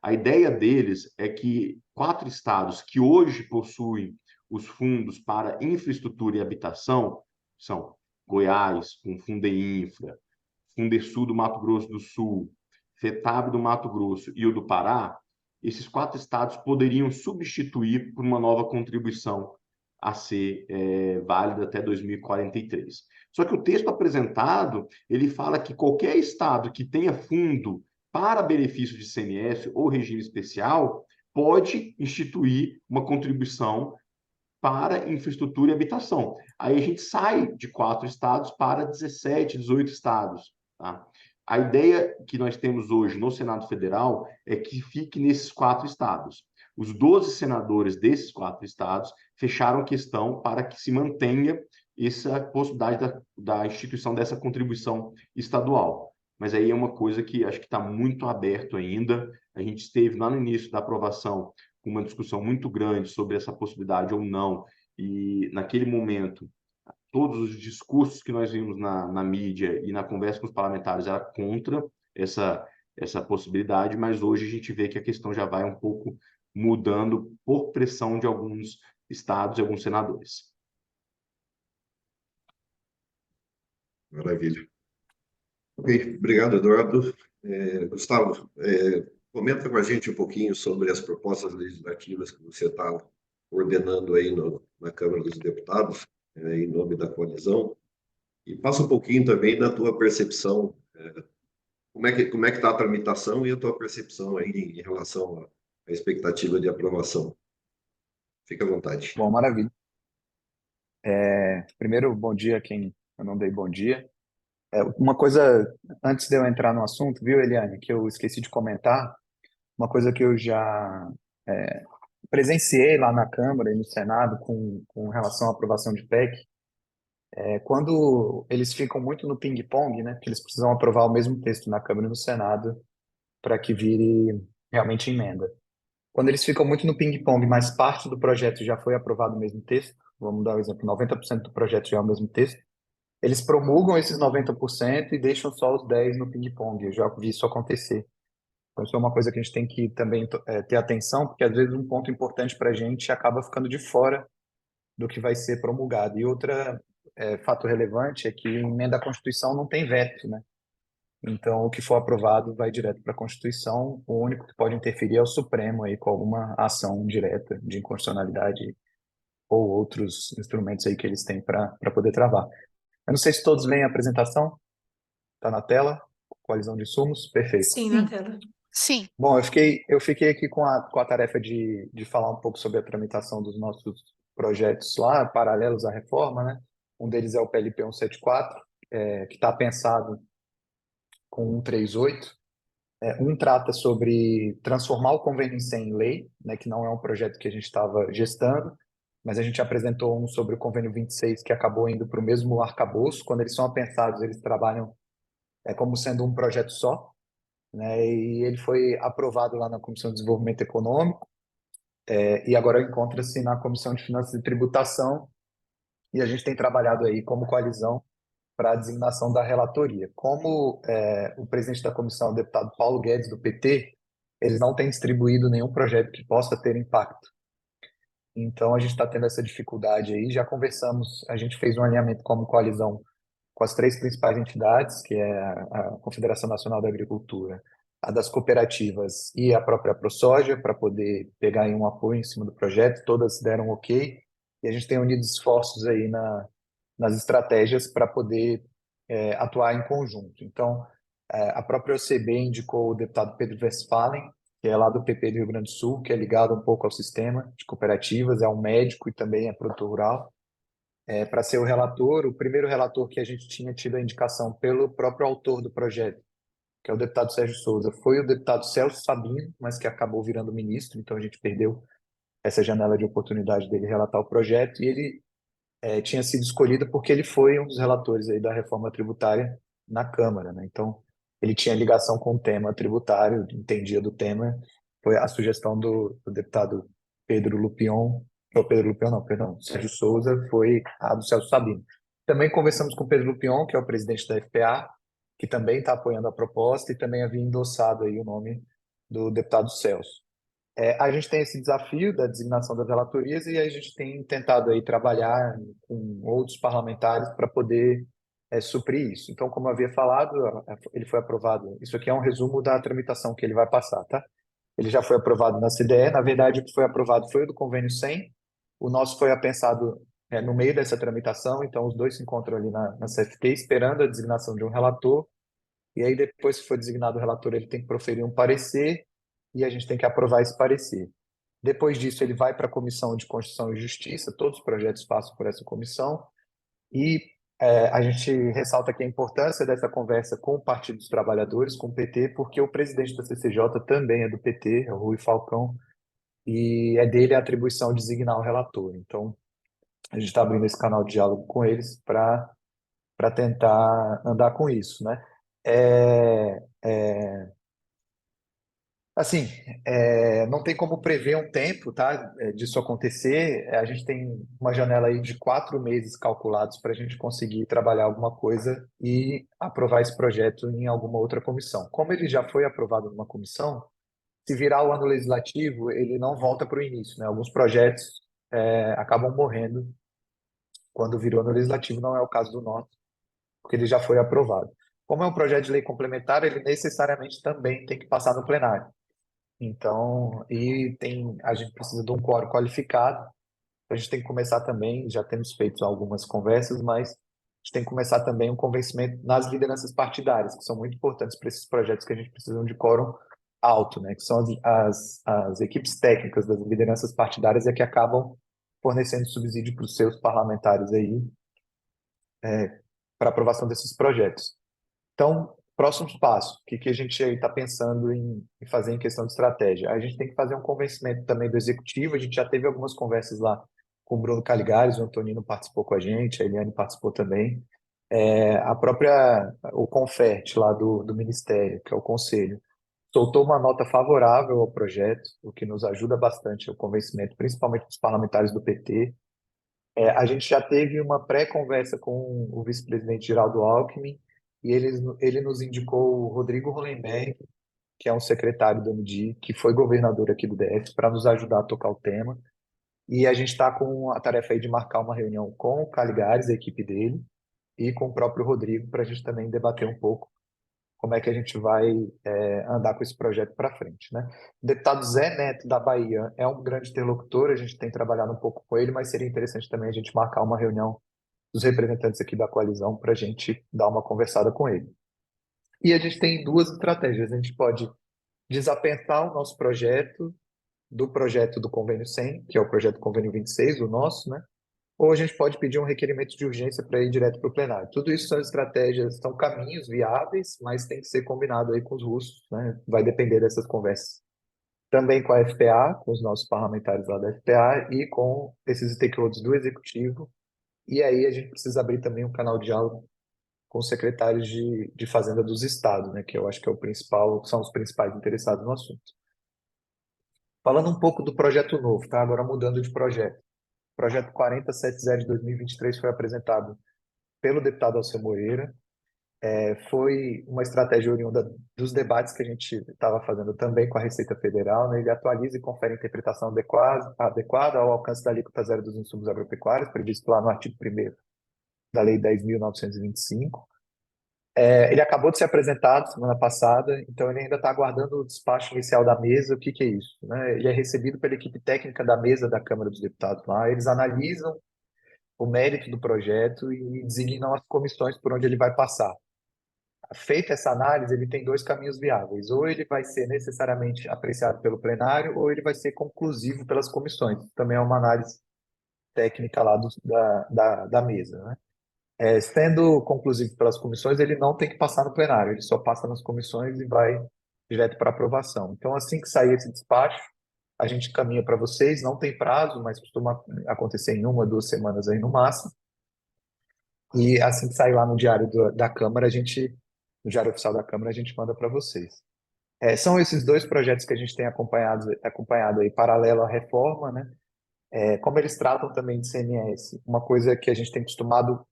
A ideia deles é que 4 estados que hoje possuem os fundos para infraestrutura e habitação são Goiás, com Fundeinfra, Fundesul do Mato Grosso do Sul, FETAB do Mato Grosso e o do Pará. Esses 4 estados poderiam substituir por uma nova contribuição a ser válida até 2043. Só que o texto apresentado, ele fala que qualquer estado que tenha fundo para benefício de ICMS ou regime especial pode instituir uma contribuição para infraestrutura e habitação. Aí a gente sai de 4 estados para 17, 18 estados. Tá? A ideia que nós temos hoje no Senado Federal é que fique nesses 4 estados. Os 12 senadores desses 4 estados fecharam questão para que se mantenha essa possibilidade da instituição dessa contribuição estadual. Mas aí é uma coisa que acho que está muito aberto ainda. A gente esteve lá no início da aprovação com uma discussão muito grande sobre essa possibilidade ou não, e naquele momento todos os discursos que nós vimos na mídia e na conversa com os parlamentares era contra essa possibilidade, mas hoje a gente vê que a questão já vai um pouco mudando por pressão de alguns estados e alguns senadores. Maravilha. Ok, obrigado, Eduardo. Gustavo, comenta com a gente um pouquinho sobre as propostas legislativas que você está ordenando aí na Câmara dos Deputados, em nome da coalizão, e passa um pouquinho também da tua percepção, como é que está a tramitação e a tua percepção aí em relação à expectativa de aprovação. Fica à vontade. Bom, maravilha. Primeiro, bom dia a quem eu não dei bom dia. Uma coisa, antes de eu entrar no assunto, viu, Eliane, que eu esqueci de comentar, uma coisa que eu já presenciei lá na Câmara e no Senado com relação à aprovação de PEC, quando eles ficam muito no ping-pong, né, porque eles precisam aprovar o mesmo texto na Câmara e no Senado para que vire realmente emenda. Quando eles ficam muito no ping-pong, mas parte do projeto já foi aprovado o mesmo texto, vamos dar um exemplo, 90% do projeto já é o mesmo texto, eles promulgam esses 90% e deixam só os 10% no ping-pong. Eu já vi isso acontecer. Então, isso é uma coisa que a gente tem que também ter atenção, porque às vezes um ponto importante para a gente acaba ficando de fora do que vai ser promulgado. E outro fato relevante é que emenda à Constituição não tem veto, né? Então, o que for aprovado vai direto para a Constituição. O único que pode interferir é o Supremo aí com alguma ação direta de inconstitucionalidade ou outros instrumentos aí que eles têm para poder travar. Eu não sei se todos leem a apresentação. Está na tela? Coalizão de insumos? Perfeito. Sim, na tela. Sim. Bom, eu fiquei aqui com a tarefa de falar um pouco sobre a tramitação dos nossos projetos lá, paralelos à reforma, né? Um deles é o PLP 174, que está pensado com 138. Um trata sobre transformar o Convênio 100 em lei, né, que não é um projeto que a gente estava gestando, mas a gente apresentou um sobre o Convênio 26, que acabou indo para o mesmo arcabouço. Quando eles são apensados, eles trabalham como sendo um projeto só, né, e ele foi aprovado lá na Comissão de Desenvolvimento Econômico, e agora encontra-se na Comissão de Finanças e Tributação, e a gente tem trabalhado aí como coalizão para a designação da relatoria. Como o presidente da comissão, o deputado Paulo Guedes, do PT, eles não têm distribuído nenhum projeto que possa ter impacto. Então, a gente está tendo essa dificuldade aí. Já conversamos, a gente fez um alinhamento como coalizão com as 3 principais entidades, que é a Confederação Nacional da Agricultura, a das cooperativas e a própria ProSoja, para poder pegar aí um apoio em cima do projeto. Todas deram ok. E a gente tem unido esforços aí nas estratégias para poder atuar em conjunto. Então, a própria OCB indicou o deputado Pedro Westphalen, que é lá do PP do Rio Grande do Sul, que é ligado um pouco ao sistema de cooperativas, é um médico e também é produtor rural, para ser o relator. O primeiro relator que a gente tinha tido a indicação pelo próprio autor do projeto que é o deputado Sérgio Souza, foi o deputado Celso Sabino, mas que acabou virando ministro, então a gente perdeu essa janela de oportunidade dele relatar o projeto, e ele tinha sido escolhido porque ele foi um dos relatores aí da reforma tributária na Câmara, né? Então, ele tinha ligação com o tema tributário, entendia do tema. Foi a sugestão do deputado Pedro Lupion, ou Pedro Lupion, não, perdão, Sérgio Souza, foi a do Celso Sabino. Também conversamos com o Pedro Lupion, que é o presidente da FPA, que também está apoiando a proposta e também havia endossado aí o nome do deputado Celso. A gente tem esse desafio da designação das relatorias e a gente tem tentado aí trabalhar com outros parlamentares para poder suprir isso. Então, como eu havia falado, ele foi aprovado. Isso aqui é um resumo da tramitação que ele vai passar, tá? Ele já foi aprovado na CDE. Na verdade, o que foi aprovado foi o do convênio 100. O nosso foi apensado no meio dessa tramitação. Então, os dois se encontram ali na CFT, esperando a designação de um relator. E aí, depois que for designado o relator, ele tem que proferir um parecer e a gente tem que aprovar esse parecer. Depois disso, ele vai para a Comissão de Constituição e Justiça, todos os projetos passam por essa comissão, e a gente ressalta aqui a importância dessa conversa com o Partido dos Trabalhadores, com o PT, porque o presidente da CCJ também é do PT, é o Rui Falcão, e é dele a atribuição de designar o relator. Então, a gente está abrindo esse canal de diálogo com eles para tentar andar com isso, né? Assim, não tem como prever um tempo, tá, disso acontecer. A gente tem uma janela aí de 4 meses calculados para a gente conseguir trabalhar alguma coisa e aprovar esse projeto em alguma outra comissão. Como ele já foi aprovado numa comissão, se virar o ano legislativo, ele não volta para o início, né? Alguns projetos acabam morrendo quando virou ano legislativo, não é o caso do nosso, porque ele já foi aprovado. Como é um projeto de lei complementar, ele necessariamente também tem que passar no plenário. Então, a gente precisa de um quórum qualificado. A gente tem que começar também, já temos feito algumas conversas, mas a gente tem que começar também um convencimento nas lideranças partidárias, que são muito importantes para esses projetos que a gente precisa de quórum alto, né? Que são as equipes técnicas das lideranças partidárias que acabam fornecendo subsídio para os seus parlamentares aí, para aprovação desses projetos. Então, próximos passos, o que a gente está pensando em fazer em questão de estratégia? A gente tem que fazer um convencimento também do executivo, a gente já teve algumas conversas lá com o Bruno Caligares, o Antonino participou com a gente, a Eliane participou também. O Confert lá do Ministério, que é o Conselho, soltou uma nota favorável ao projeto, o que nos ajuda bastante o convencimento, principalmente dos parlamentares do PT. A gente já teve uma pré-conversa com o vice-presidente Geraldo Alckmin, e ele nos indicou o Rodrigo Hollenberg, que é um secretário do MDI, que foi governador aqui do DF, para nos ajudar a tocar o tema. E a gente está com a tarefa aí de marcar uma reunião com o Caligares, a equipe dele, e com o próprio Rodrigo, para a gente também debater um pouco como é que a gente vai andar com esse projeto para frente, né? O deputado Zé Neto, da Bahia, é um grande interlocutor, a gente tem trabalhado um pouco com ele, mas seria interessante também a gente marcar uma reunião dos representantes aqui da coalizão para a gente dar uma conversada com ele. E a gente tem duas estratégias. A gente pode desapensar o nosso projeto do projeto do Convênio 100, que é o projeto Convênio 26, o nosso, né? Ou a gente pode pedir um requerimento de urgência para ir direto para o plenário. Tudo isso são estratégias, são caminhos viáveis, mas tem que ser combinado aí com os russos, né? Vai depender dessas conversas. Também com a FPA, com os nossos parlamentares lá da FPA e com esses stakeholders do Executivo. E aí a gente precisa abrir também um canal de diálogo com os secretários de Fazenda dos estados, né? Que eu acho que é o principal, são os principais interessados no assunto. Falando um pouco do projeto novo, tá? Agora mudando de projeto. O projeto 4070 de 2023 foi apresentado pelo deputado Alceu Moreira. Foi uma estratégia oriunda dos debates que a gente estava fazendo também com a Receita Federal, né? Ele atualiza e confere interpretação adequada ao alcance da alíquota zero dos insumos agropecuários, previsto lá no artigo 1º da Lei 10.925. Ele acabou de ser apresentado semana passada, então ele ainda está aguardando o despacho inicial da mesa. O que é isso, né? Ele é recebido pela equipe técnica da mesa da Câmara dos Deputados lá, eles analisam o mérito do projeto e designam as comissões por onde ele vai passar. Feita essa análise, ele tem dois caminhos viáveis: ou ele vai ser necessariamente apreciado pelo plenário, ou ele vai ser conclusivo pelas comissões. Também é uma análise técnica lá da mesa, né? Sendo conclusivo pelas comissões, ele não tem que passar no plenário, ele só passa nas comissões e vai direto para aprovação. Então, assim que sair esse despacho, a gente caminha para vocês, não tem prazo, mas costuma acontecer em 1, 2 semanas aí no máximo. E assim que sair lá no Diário da Câmara, no Diário Oficial da Câmara, a gente manda para vocês. São esses dois projetos que a gente tem acompanhado aí, paralelo à reforma, né? Como eles tratam também de CMS, uma coisa que a gente tem costumado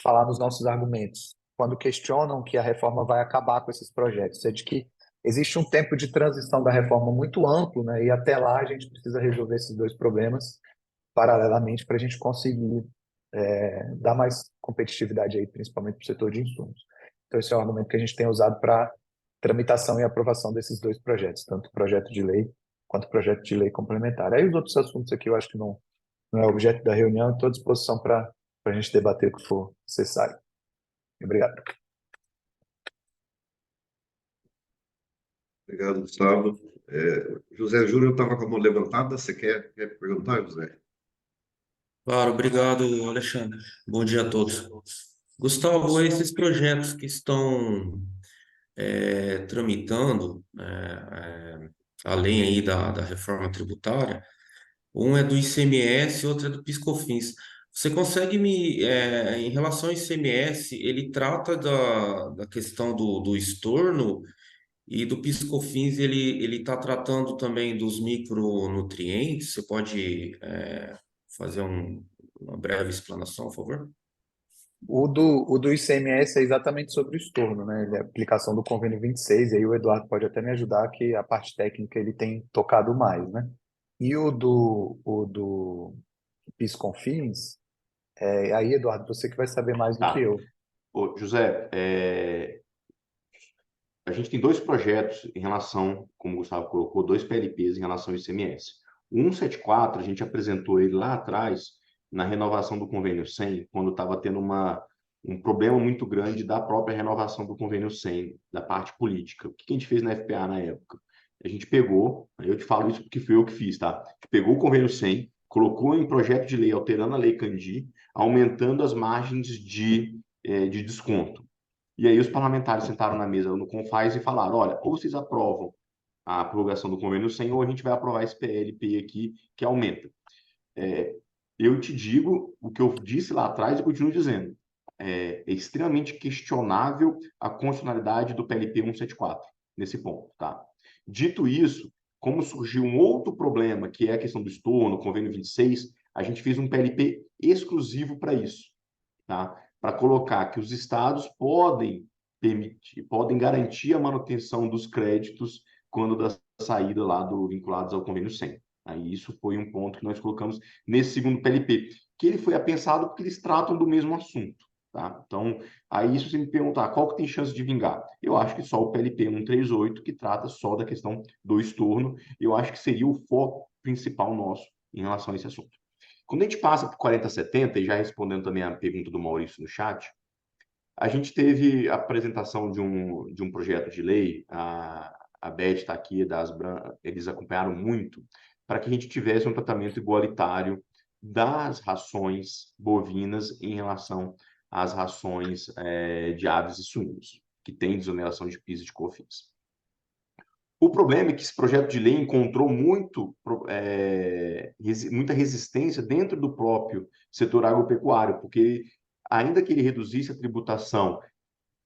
falar nos nossos argumentos, quando questionam que a reforma vai acabar com esses projetos, é de que existe um tempo de transição da reforma muito amplo, né? E até lá a gente precisa resolver esses dois problemas paralelamente para a gente conseguir dar mais competitividade aí, principalmente para o setor de insumos. Então, esse é o argumento que a gente tem usado para tramitação e aprovação desses dois projetos, tanto o projeto de lei quanto o projeto de lei complementar. Aí os outros assuntos aqui eu acho que não é objeto da reunião, estou à disposição para a gente debater o que for necessário. Obrigado. Obrigado, Gustavo. José Júnior estava com a mão levantada. Você quer perguntar, José? Claro, obrigado, Alexandre. Bom dia a todos. Gustavo, esses projetos que estão tramitando, além aí da reforma tributária, um é do ICMS, outro é do PiscoFins. Você consegue em relação ao ICMS, ele trata da questão do estorno e do PiscoFins, ele está tratando também dos micronutrientes? Você pode fazer uma breve explanação, por favor? O do ICMS é exatamente sobre o estorno, né? Ele é a aplicação do convênio 26, e aí o Eduardo pode até me ajudar, que a parte técnica ele tem tocado mais, né? E o do PIS/COFINS, aí, Eduardo, você que vai saber mais do que Tá. eu. Ô, José, a gente tem dois projetos em relação, como o Gustavo colocou, dois PLPs em relação ao ICMS. O 174, a gente apresentou ele lá atrás, na renovação do convênio 100, quando estava tendo um problema muito grande da própria renovação do convênio 100, da parte política. O que a gente fez na FPA na época? A gente pegou, eu te falo isso porque fui eu que fiz, tá? A gente pegou o convênio 100, colocou em projeto de lei, alterando a lei Candi, aumentando as margens de desconto. E aí os parlamentares sentaram na mesa no Confaz e falaram, olha, ou vocês aprovam a prorrogação do convênio 100 ou a gente vai aprovar esse PLP aqui que aumenta. Eu te digo o que eu disse lá atrás e continuo dizendo. É extremamente questionável a constitucionalidade do PLP 174 nesse ponto, tá? Dito isso, como surgiu um outro problema, que é a questão do estorno, convênio 26, a gente fez um PLP exclusivo para isso, tá? Para colocar que os estados podem garantir a manutenção dos créditos quando da saída lá vinculados ao convênio 100. Aí isso foi um ponto que nós colocamos nesse segundo PLP, que ele foi apensado porque eles tratam do mesmo assunto, tá? Então, aí se você me perguntar qual que tem chance de vingar, eu acho que só o PLP 138, que trata só da questão do estorno, eu acho que seria o foco principal nosso em relação a esse assunto. Quando a gente passa para 4070, e já respondendo também a pergunta do Maurício no chat, a gente teve a apresentação de um projeto de lei, a Beth está aqui, eles acompanharam muito, para que a gente tivesse um tratamento igualitário das rações bovinas em relação às rações de aves e suínos, que tem desoneração de PIS e de COFINS. O problema é que esse projeto de lei encontrou muita resistência dentro do próprio setor agropecuário, porque ainda que ele reduzisse a tributação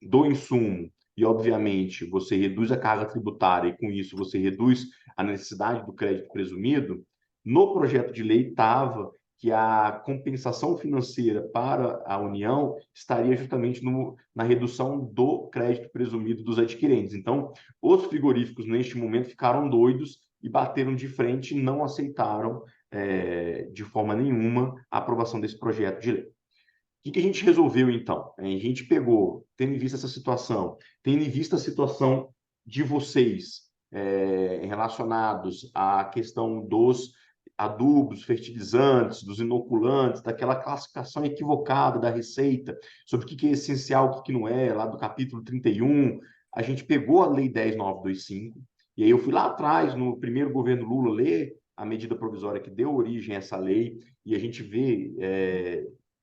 do insumo, e obviamente você reduz a carga tributária e com isso você reduz a necessidade do crédito presumido, no projeto de lei estava que a compensação financeira para a União estaria justamente na redução do crédito presumido dos adquirentes. Então, os frigoríficos, neste momento, ficaram doidos e bateram de frente e não aceitaram, de forma nenhuma, a aprovação desse projeto de lei. O que a gente resolveu, então? A gente pegou, tendo em vista essa situação, tendo em vista a situação de vocês relacionados à questão dos adubos, fertilizantes, dos inoculantes, daquela classificação equivocada da Receita, sobre o que é essencial, o que não é, lá do capítulo 31, a gente pegou a Lei 10.925, e aí eu fui lá atrás, no primeiro governo Lula, ler a medida provisória que deu origem a essa lei, e a gente vê...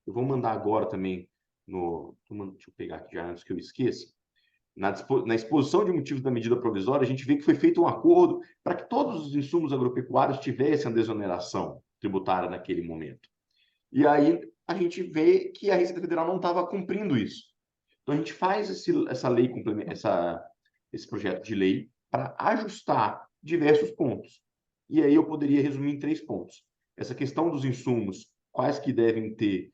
eu vou mandar agora também Deixa eu pegar aqui já antes que eu esqueça. Na exposição de motivos da medida provisória, a gente vê que foi feito um acordo para que todos os insumos agropecuários tivessem a desoneração tributária naquele momento. E aí a gente vê que a Receita Federal não estava cumprindo isso. Então a gente faz esse projeto de lei para ajustar diversos pontos. E aí eu poderia resumir em 3 pontos. Essa questão dos insumos, quais que devem ter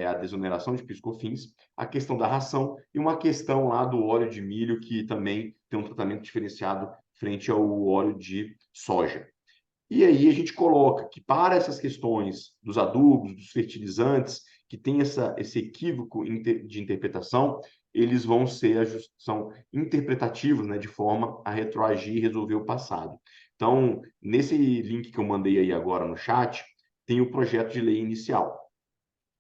a desoneração de PIS/COFINS, a questão da ração e uma questão lá do óleo de milho, que também tem um tratamento diferenciado frente ao óleo de soja. E aí a gente coloca que para essas questões dos adubos, dos fertilizantes, que tem esse equívoco de interpretação, eles são interpretativos, né, de forma a retroagir e resolver o passado. Então, nesse link que eu mandei aí agora no chat, tem o projeto de lei inicial.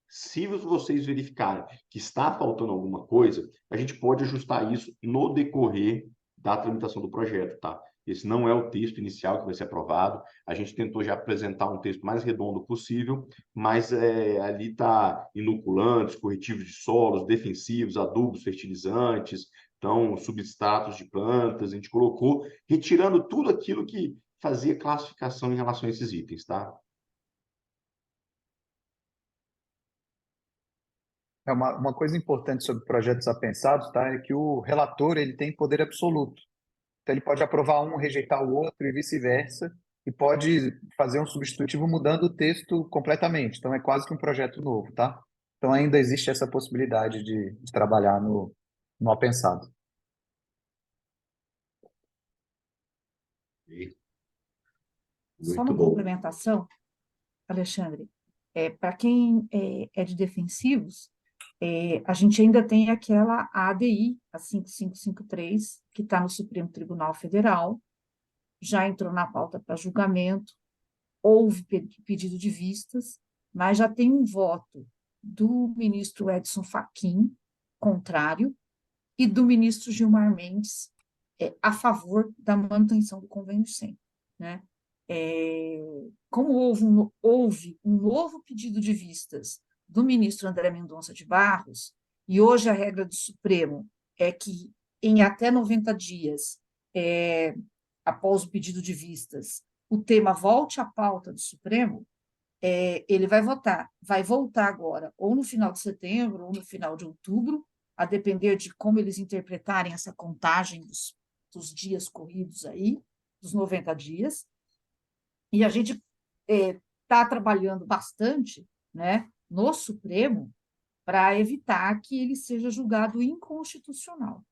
Se vocês verificarem que está faltando alguma coisa, a gente pode ajustar isso no decorrer da tramitação do projeto, tá? Esse não é o texto inicial que vai ser aprovado. A gente tentou já apresentar um texto mais redondo possível, mas ali está inoculantes, corretivos de solos, defensivos, adubos, fertilizantes, então substratos de plantas. A gente colocou, retirando tudo aquilo que fazia classificação em relação a esses itens, tá? Uma coisa importante sobre projetos apensados, tá, é que o relator ele tem poder absoluto. Então, ele pode aprovar um, rejeitar o outro e vice-versa, e pode fazer um substitutivo mudando o texto completamente. Então, é quase que um projeto novo, tá? Então, ainda existe essa possibilidade de trabalhar no apensado. Só Muito uma bom. complementação, Alexandre, para quem é de defensivos, a gente ainda tem aquela ADI, a 5553, que está no Supremo Tribunal Federal, já entrou na pauta para julgamento, houve pedido de vistas, mas já tem um voto do ministro Edson Fachin, contrário, e do ministro Gilmar Mendes, a favor da manutenção do convênio 100, né? Como houve um novo pedido de vistas do ministro André Mendonça de Barros, e hoje a regra do Supremo é que em até 90 dias, após o pedido de vistas, o tema volte à pauta do Supremo, ele vai voltar agora, ou no final de setembro, ou no final de outubro, a depender de como eles interpretarem essa contagem dos dias corridos aí, dos 90 dias, e a gente está trabalhando bastante, né, no Supremo para evitar que ele seja julgado inconstitucional.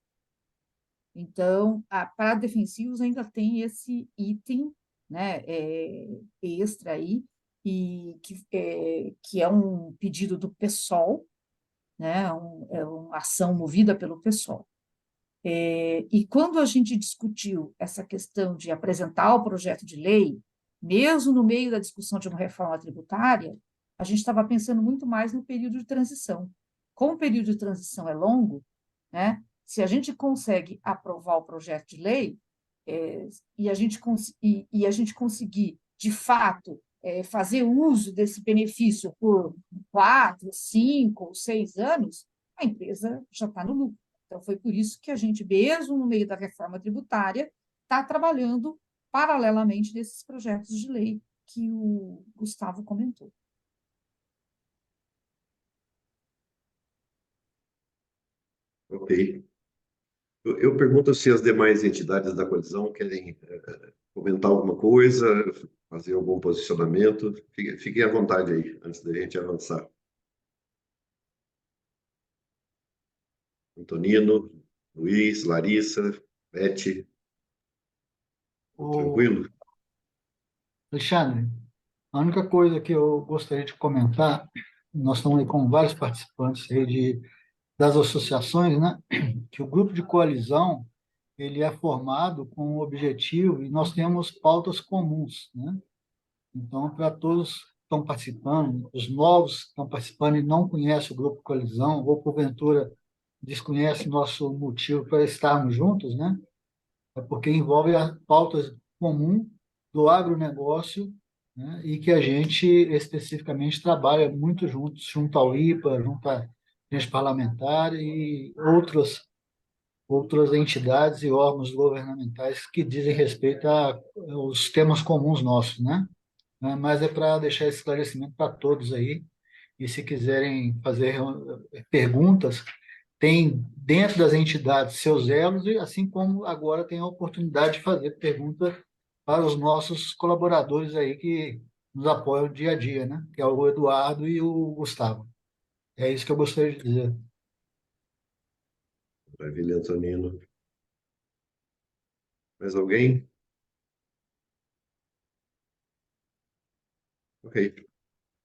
Então, para defensivos ainda tem esse item, né, extra aí, e que é um pedido do PSOL, né, é uma ação movida pelo PSOL. E quando a gente discutiu essa questão de apresentar o projeto de lei, mesmo no meio da discussão de uma reforma tributária, a gente estava pensando muito mais no período de transição. Como o período de transição é longo, né, se a gente consegue aprovar o projeto de lei e a gente conseguir, de fato, fazer uso desse benefício por 4, 5 ou 6 anos, a empresa já está no lucro. Então, foi por isso que a gente, mesmo no meio da reforma tributária, está trabalhando paralelamente nesses projetos de lei que o Gustavo comentou. Ok. Eu pergunto se as demais entidades da coalizão querem comentar alguma coisa, fazer algum posicionamento. Fiquem à vontade aí, antes da gente avançar. Antonino, Luiz, Larissa, Beth. Tranquilo? Alexandre, a única coisa que eu gostaria de comentar, nós estamos aí com vários participantes aí das associações, né? Que o grupo de coalizão ele é formado com um objetivo e nós temos pautas comuns, né? Então, para todos que estão participando, os novos que estão participando e não conhecem o grupo de coalizão ou porventura desconhecem nosso motivo para estarmos juntos, né? É porque envolve as pautas comuns do agronegócio, né? E que a gente especificamente trabalha muito juntos, junto ao IPA, junto à gente parlamentar e outras entidades e órgãos governamentais que dizem respeito aos temas comuns nossos, né? Mas é para deixar esse esclarecimento para todos aí, e se quiserem fazer perguntas, tem dentro das entidades seus elos, e assim como agora tem a oportunidade de fazer perguntas para os nossos colaboradores aí que nos apoiam dia a dia, né? Que é o Eduardo e o Gustavo. É isso que eu gostaria de dizer. Maravilha, Antonino. Mais alguém? Ok.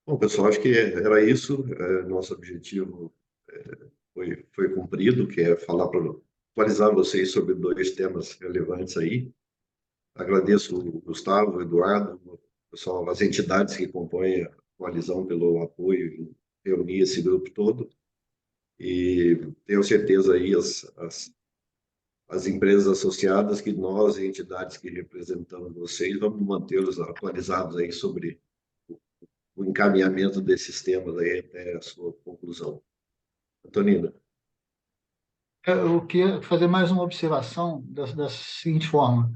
Bom, pessoal, acho que era isso. Nosso objetivo foi cumprido, que é falar para atualizar vocês sobre 2 temas relevantes aí. Agradeço o Gustavo, o Eduardo, o pessoal, as entidades que compõem a coalizão pelo apoio em reunir esse grupo todo. E tenho certeza aí as empresas associadas que nós, entidades que representamos vocês, vamos mantê-los atualizados aí sobre o encaminhamento desses temas aí até a sua conclusão. Antonino. Eu queria fazer mais uma observação da seguinte forma.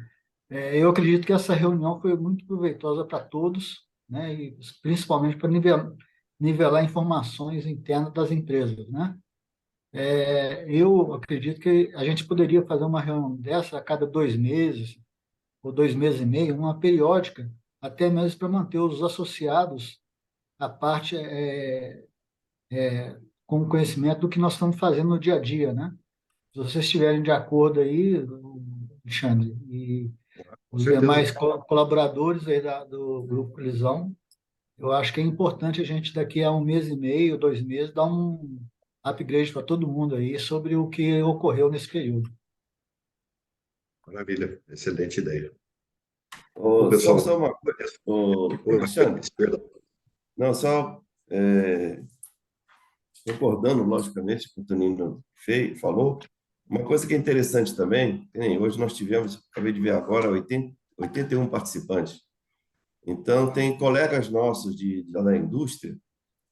Eu acredito que essa reunião foi muito proveitosa para todos, né? E principalmente para nivelar informações internas das empresas, né? Eu acredito que a gente poderia fazer uma reunião dessa a cada 2 meses, ou 2 meses e meio, uma periódica, até mesmo para manter os associados à parte com conhecimento do que nós estamos fazendo no dia a dia, né? Se vocês estiverem de acordo aí, Alexandre, e Com os certeza. demais colaboradores aí do Grupo Colisão, eu acho que é importante a gente, daqui a 1 mês e meio, 2 meses, dar um upgrade para todo mundo aí sobre o que ocorreu nesse período. Maravilha. Excelente ideia. Bom, Só pessoal. uma coisa, Alexandre. Perdão. Não, só concordando, logicamente, com o Tonino falou, uma coisa que é interessante também, hoje nós tivemos, acabei de ver agora, 81 participantes. Então, tem colegas nossos da indústria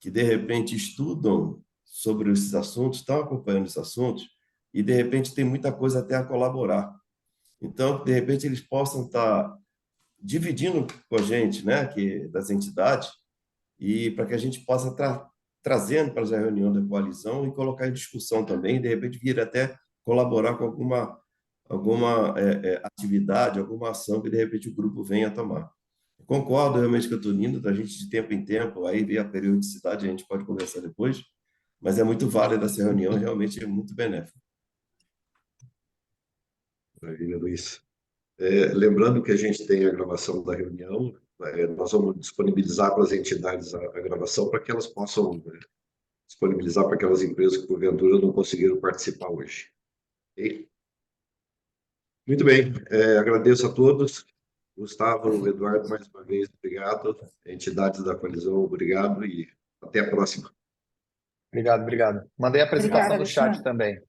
que, de repente, estudam sobre esses assuntos, estão acompanhando esses assuntos, e, de repente, tem muita coisa até a colaborar. Então, de repente, eles possam estar dividindo com a gente, né, das entidades, e para que a gente possa trazendo para a reunião da coalizão e colocar em discussão também, e de repente vir até colaborar com alguma atividade, alguma ação que de repente o grupo venha a tomar. Concordo realmente com o Tonino, da gente de tempo em tempo, aí ver a periodicidade, a gente pode conversar depois, mas é muito válida essa reunião, realmente é muito benéfica. Maravilha, Luiz. Lembrando que a gente tem a gravação da reunião, nós vamos disponibilizar para as entidades a gravação para que elas possam disponibilizar para aquelas empresas que, porventura, não conseguiram participar hoje. Okay? Muito bem, agradeço a todos. Gustavo, Eduardo, mais uma vez, obrigado. Entidades da coalizão, obrigado e até a próxima. Obrigado. Mandei a apresentação Obrigada, no chat Alexandre. também.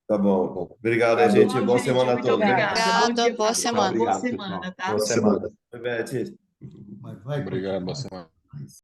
Tá bom. Obrigado, gente. Bom, Boa gente, semana a muito todos. obrigada. Bom dia Obrigada, boa pra semana. todos. Boa Obrigado, semana, pessoal. tá? Boa semana. Beth. Vai, Obrigado, boa semana.